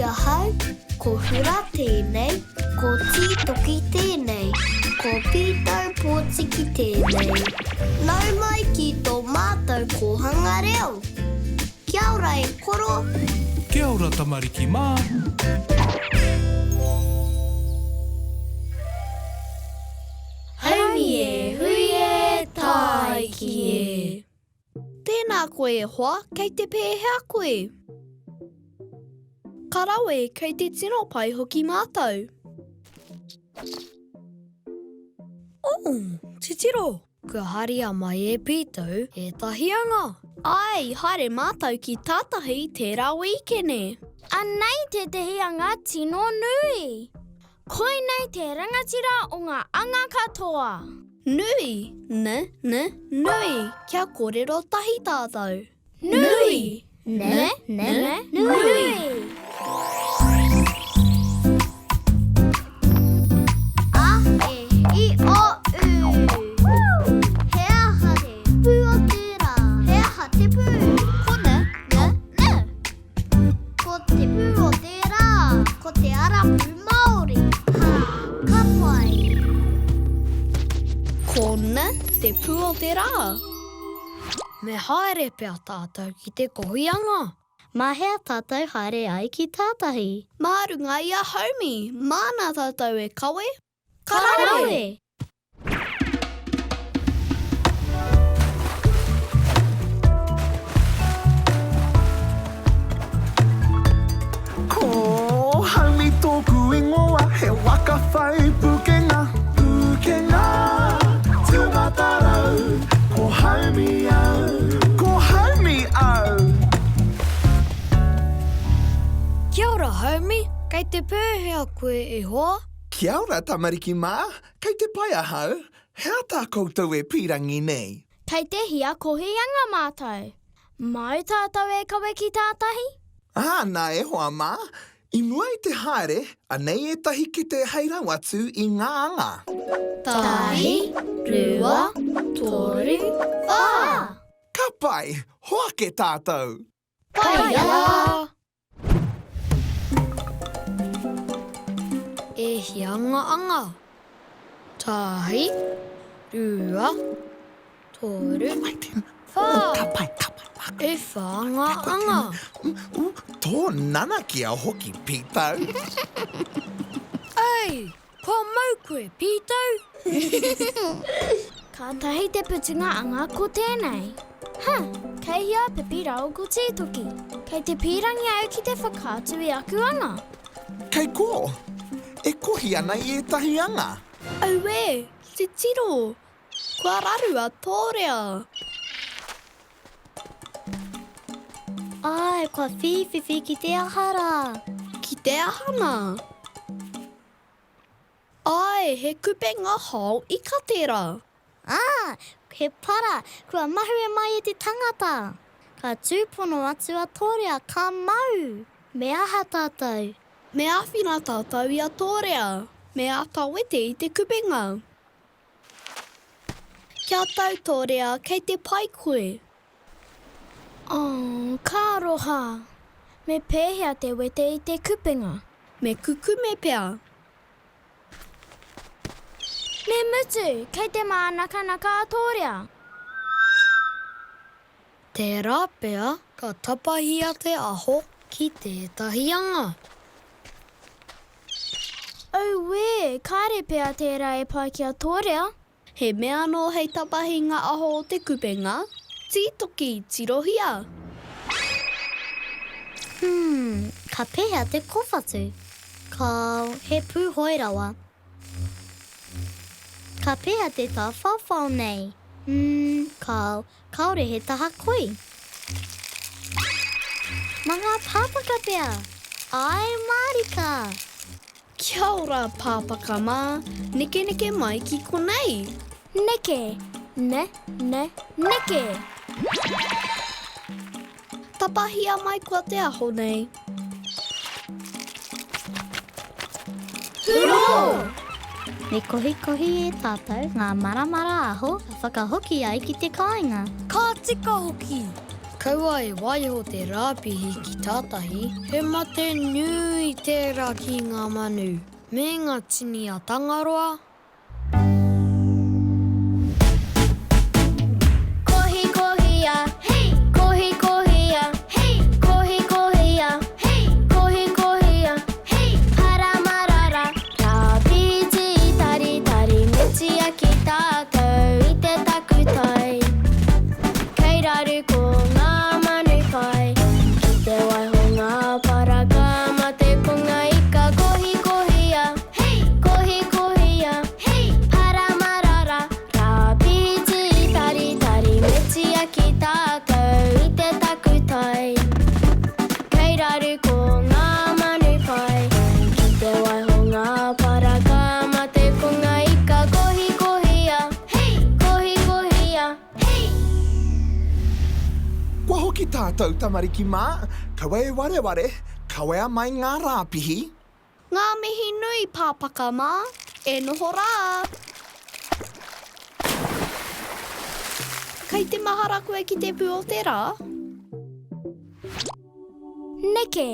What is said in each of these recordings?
Kia hau, ko hura tēnei, ko tītoki tēnei, ko pītau pōtiki tēnei. Nau mai ki tō mātou kohanga reo. Kia ora e koro. Kia ora tamariki mā. Haumi e, hui e, tai ki e. Tēnā koe e hoa, kei te pēhea koe. Karawe, kei te tino pai hoki mātou. Titiro, kua haria mai e pītau e tahianga. Ai, haere mātou ki Tātahi tērā wikene. Anei te tehianga tino nui. Koi nei te rangatira o ngā anga katoa. Nui, nui, kia kōrero tahi tātou. Nui, nui. A, e, I, O, U. He aha te pū o te rā. He aha te pū. Ko ne. Ko te pū o te rā. Ko te arapu Māori. Ha, ka pai. Kona te pū o te rā. Me haere pia tātou ki te kohianga. Mahea tātou haere ai ki Tātahi. Mārunga ia haumi, māna tātou e kawe. Karawe. Ko haumi tōku ingoa, he waka whai pukenga. Pukenga, tūmatarau, ko haumi au. Ko haumi au. Kia ora haumi, kei te pēhea koe e hoa. Kia ora tamariki mā, kei te pai ahau, hea tā koutou e pirangi nei. Kei te hia kohianga mātou. Mau tātou e kawe ki Tātahi? Nā e hoa mā, i mua i te haere, anei e tahi ki te heirau atu i ngā anga. Tahi, rua, toru, wā. Ka pai, hoa ke tātou. Paia! E hianga anga. Tahi, rua, toru, wā. Ka pai. E whanga anga. Tō nana kia hoki pītau. Ei, ko mau koe, pītau? Ka tahi te putunga anga ko tēnei. Kei hia Pipi rau ko tītoki. Kei te pīrangi au ki te whakātu i aku anga. Kei ko, e kohi ana i e tahi anga. Au e, te tiro. Kua rarua tōrea. Ai, kua whiwhiwhi ki te ahara. Ki te ahana. Ai, he kupenga hau i ka tera. He para, kua mahue mai e te tangata. Ka tūpono atu a tōrea ka mau. Me aha tātou. Me awhina tātou i a tōrea. Me a kawete i te kupenga. Kia tau tōrea kei te pai koe. Ka aroha. Me pēhea te wete i te kupenga. Me kukume pea. Me mutu, kei te mānakanaka a tōrea. Te rāpea ka tapahia te aho ki tētahi anga. Au we, kāre pea tērā e pai ki a tōrea. He mea no hei tapahi ngā aho o te kupenga. Tītoki, tirohia. Ka pēhea te kowhatu. Ka he pūhoi rawa. Ka pēhea te tā whawhau nei. Kaore he taha koi. Manga pāpaka pēa. Ai marika. Kia ora pāpaka mā. Neke mai ki konei. Neke. Neke. Tapahia mai kua te aho nei. Huro! Me kohi e tātou ngā maramara aho ka whakahoki ai ki te kāinga. Ka tika hoki. Kaua e waiho te Rāpihi ki Tātahi, he mate nui tērā ki ngā manu, me ngā tini a Tangaroa. Kohi kohia, hei! Kohi kohia, hei! Kohi kohia, hei! Kohi kohia, hei! Paramarara, Rāpihi tari tari, mechia ki tātou i te takutai. Kei raru ko ngā manu kai, ki te waiho ngā paraka mate ko ngā ika. Kohi kohia, hei! Kohi kohia, hei! Paramarara, Rāpihi tari tari, mechia ki tātou i te takutai. Kei raru ko ngā manu kai, ki te waiho ngā paraka mate ko ngā ika. Kohi kohia, hei! Kohi kohia, hei! Kua hoki tātou tamariki mā, kaua e wareware, kawea mai ngā Rāpihi. Ngā mihi nui pāpaka mā, e noho rā. Kei te mahara koe ki te pū o te rā. Neke,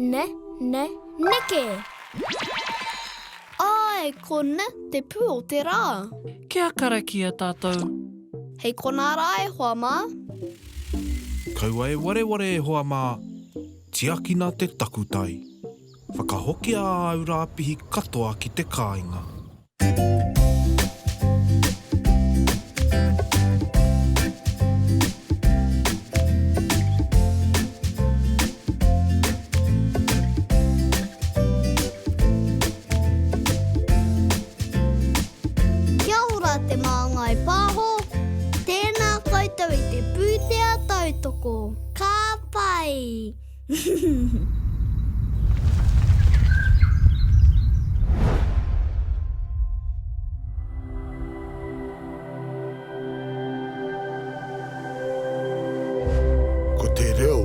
neke. Ai, ko ne te pū o te rā. Kia karakia tātou. Hei kona rā e hoa mā. Kaua e wareware e hoa mā. Tiakina te takutai. Whakahoki a au Rāpihi katoa ki te kāinga. Kia ora te māngai pāho. Tēnā koutou i te pūtea tautoko. Ka pai! Ko te reo,